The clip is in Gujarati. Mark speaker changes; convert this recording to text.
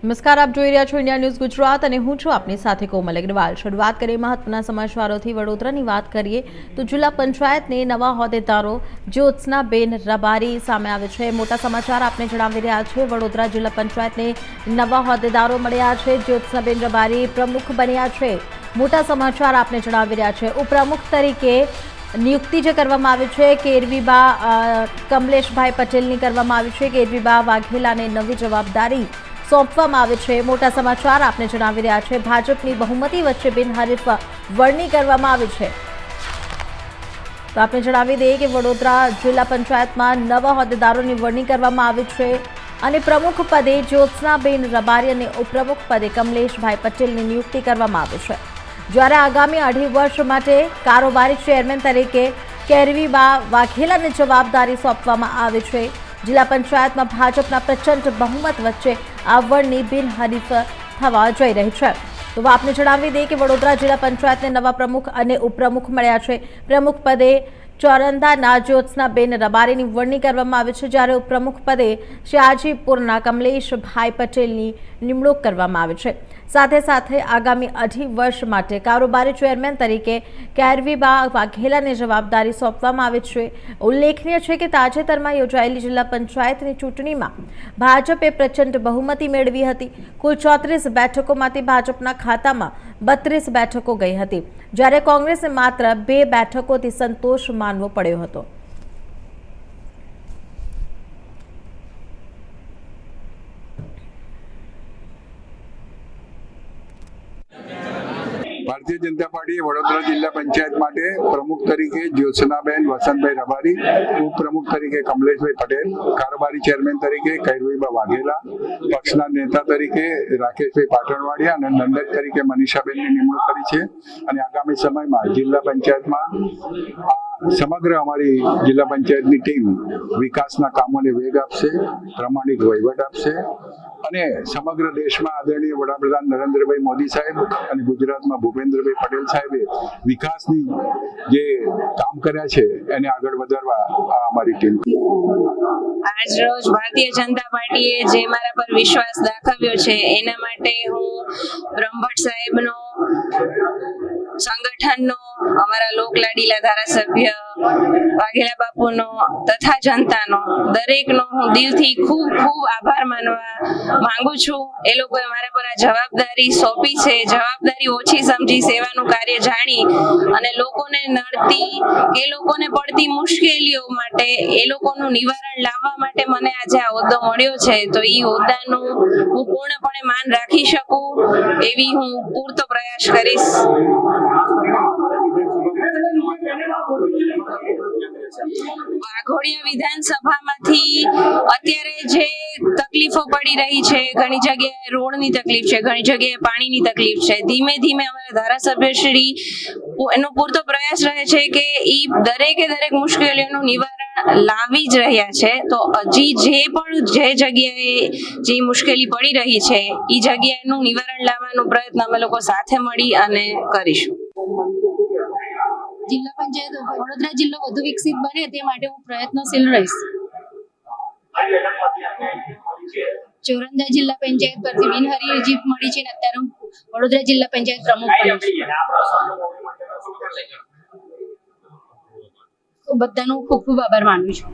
Speaker 1: નમસ્કાર, આપ જોઈ રહ્યા છો ઇન્ડિયા ન્યૂઝ ગુજરાત અને હું છું આપની સાથે કોમલ અગ્રવાલ। શરૂઆત કરીએ મહત્વના સમાચારોથી। વડોદરાની વાત કરીએ તો જિલ્લા પંચાયતને નવા હોદ્દેદારો જ્યોત્સનાબેન રબારી સામે આવે છે। મોટા સમાચાર આપને જણાવી રહ્યા છે। વડોદરા જિલ્લા પંચાયતને નવા હોદ્દેદારો મળ્યા છે। જ્યોત્સનાબેન રબારી પ્રમુખ બન્યા છે। મોટા સમાચાર આપને જણાવી રહ્યા છે। ઉપપ્રમુખ તરીકે નિયુક્તિ જે કરવામાં આવી છે કેરવીબા કમલેશભાઈ પટેલની કરવામાં આવી છે। કેરવીબા વાઘેલાને નવી જવાબદારી સોંપવામાં આવે છે। મોટા સમાચાર આપને જણાવી રહ્યા છે। ભાજપની બહુમતી વચ્ચે બિનહરીફ વરણી કરવામાં આવી છે। તો આપને જણાવી દઈએ કે વડોદરા જિલ્લા પંચાયતમાં નવા હોદ્દેદારોની વરણી કરવામાં આવી છે અને પ્રમુખ પદે જ્યોત્સનાબેન રબારી અને ઉપપ્રમુખ પદે કમલેશભાઈ પટેલની નિયુક્તિ કરવામાં આવી છે। જ્યારે આગામી 2.5 વર્ષ માટે કારોબારી ચેરમેન તરીકે કેરવીબા વાઘેલાને જવાબદારી સોંપવામાં આવી છે। જિલ્લા પંચાયતમાં ભાજપના પ્રચંડ બહુમત વચ્ચે આ વરણી બિનહરીફ થવા જઈ રહી છે। તો આપને જણાવી દઈએ કે વડોદરા જિલ્લા પંચાયતને નવા પ્રમુખ અને ઉપપ્રમુખ મળ્યા છે। પ્રમુખ પદે ચોરંદાના જ્યોત્સનાબેન રબારીની વરણી કરવામાં આવી છે, જ્યારે ઉપપ્રમુખ પદે શ્યાજીપુરના કમલેશભાઈ પટેલની નિમણૂક કરવામાં આવી છે। સાથે સાથે આગામી 2.5 વર્ષ માટે કારોબારી ચેરમેન તરીકે કેરવીબા વાઘેલાને જવાબદારી સોંપવામાં આવી છે। ઉલ્લેખનીય છે કે તાજેતરમાં યોજાયેલી જિલ્લા પંચાયતની ચૂંટણીમાં ભાજપે પ્રચંડ બહુમતી મેળવી હતી। કુલ 34 બેઠકોમાંથી ભાજપના ખાતામાં 32 બેઠકો ગઈ હતી, જ્યારે કોંગ્રેસને માત્ર 2 બેઠકોથી સંતોષ માનવો પડ્યો હતો।
Speaker 2: भारतीय जनता पार्टी वडोदरा जिला पंचायत माटे प्रमुख तरीके ज्योत्सनाबेन वसंतभाई रबारी, उपप्रमुख तरीके कमलेशभाई पटेल, कारोबारी चेरमेन तरीके कैरवीबा वाघेला, पक्षना नेता तरीके राकेशभाई पाटणवाडिया અને નંદક તરીકે મનીષાબેનની નિમણૂક કરી છે। અને આગામી સમયમાં જિલ્લા પંચાયતમાં સમગ્ર અમારી જિલ્લા પંચાયતની ટીમ વિકાસના કામોને વેગ આપશે, પ્રામાણિક વહીવટ આપશે અને સમગ્ર દેશમાં આદરણીય વડાપ્રધાન નરેન્દ્રભાઈ મોદી સાહેબ અને ગુજરાતમાં ભૂપેન્દ્રભાઈ પટેલ સાહેબે વિકાસની જે કામ કર્યા છે એને આગળ વધારવા આ અમારી ટીમ।
Speaker 3: આજ રોજ ભારતીય જનતા પાર્ટીએ જે મારા પર વિશ્વાસ દાખવ્યો છે એના માટે હું બ્રહ્મભટ્ટ સાહેબનો, સંગઠનનો, અમારા લોકલાડીલા ધારાસભ્ય વાઘેલા બાપુનો તથા જનતાનો દરેકનો હું દિલથી ખૂબ ખૂબ આભાર માનવા માંગુ છું। એ લોકોએ મારા પર આ જવાબદારી સોંપી છે। જવાબદારી ઓછી સમજી સેવાનું કાર્ય જાણી અને લોકોને નડતી એ લોકોને પડતી મુશ્કેલીઓ માટે એ લોકોનું નિવારણ લાવવા માટે મને આજે આ હોદ્દો મળ્યો છે। તો એ હોદ્દાનું હું પૂર્ણપણે માન રાખી શકું એવી હું પૂરતો પ્રયાસ કરીશ। વાઘોડિયા વિધાનસભામાંથી અત્યારે જે તકલીફો પડી રહી છે, ઘણી જગ્યાએ રોડની તકલીફ છે, ઘણી જગ્યાએ પાણીની તકલીફ છે, ધીમે ધીમે અમારા ધારાસભ્ય શ્રી એનો પૂરતો પ્રયાસ રહે છે કે એ દરેકે દરેક મુશ્કેલીઓનું નિવારણ લાવી જ રહ્યા છે। તો હજી જે જગ્યાએ જે મુશ્કેલી પડી રહી છે એ જગ્યાએનું નિવારણ લાવવાનો પ્રયત્ન અમે લોકો સાથે મળી અને કરીશું।
Speaker 4: જિલ્લા પંચાયત વડોદરા જિલ્લો વધુ વિકસિત બને તે માટે હું પ્રયત્નશીલ રહીશ। ચોરંદા જિલ્લા પંચાયત પરથી બિનહરી જીત મળી છે અને અત્યારે હું વડોદરા જિલ્લા પંચાયત પ્રમુખ બની છું। બધાનો ખૂબ ખૂબ આભાર માનું છું।